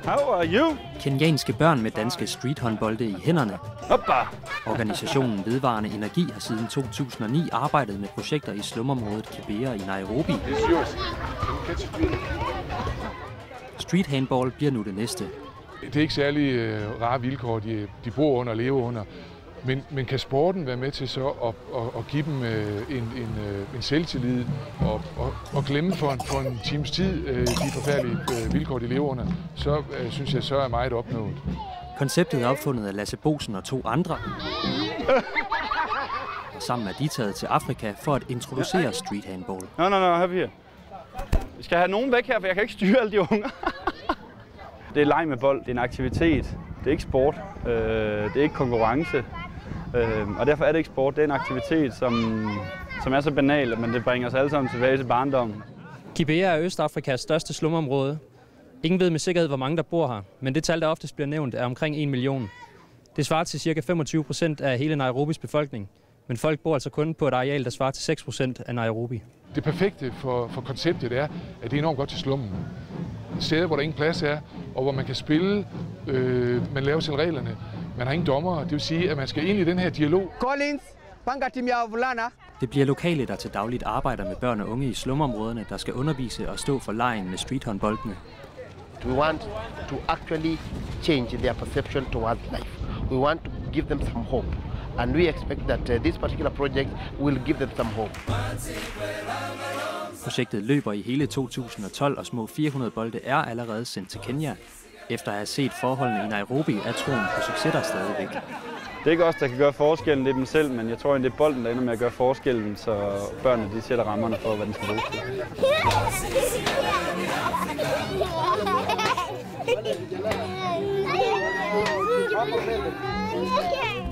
How are you? Kenyanske børn med danske streethåndbolde i hænderne. Hoppa! Organisationen Vedvarende Energi har siden 2009 arbejdet med projekter i slumområdet Kibera i Nairobi. Street handball bliver nu det næste. Det er ikke særlig rare vilkår, de bor under og lever under. Men kan sporten være med til så at give dem en selvtillid og glemme for en times tid de forfærdelige vilkår, de lever under, så synes jeg, så er meget opnået. Konceptet er opfundet af Lasse Bosen og 2 andre. Sammen er de taget til Afrika for at introducere street handball. No, have here. Vi skal have nogen væk her, for jeg kan ikke styre alle de unger. Det er leg med bold, det er en aktivitet, det er ikke sport, det er ikke konkurrence. Og derfor er det ikke sport, det er en aktivitet, som er så banal, men det bringer os alle sammen tilbage til barndommen. Kibera er Østafrikas største slumområde. Ingen ved med sikkerhed, hvor mange der bor her, men det tal, der oftest bliver nævnt, er omkring 1 million. Det svarer til ca. 25% af hele Nairobis befolkning, men folk bor altså kun på et areal, der svarer til 6% af Nairobi. Det perfekte for konceptet er, at det er enormt godt til slummen. Steder, hvor der ingen plads er, og hvor man kan spille, man laver selv reglerne. Man har ingen dommere, det vil sige, at man skal ind i den her dialog. Det bliver lokale, der til dagligt arbejder med børn og unge i slumområderne, der skal undervise og stå for legen med streethåndboldene. We want to actually change their perception towards life. We want to give them some hope. And we expect that this particular project will give them some hope. Projektet løber i hele 2012, og små 400 bolde er allerede sendt til Kenya. Efter at have set forholdene i Nairobi, er troen på succes der stadigvæk. Det er ikke os, der kan gøre forskellen, det er dem selv, men jeg tror, det er bolden, der ender med at gøre forskellen, så børnene de sætter rammerne for, hvad den skal bruges til.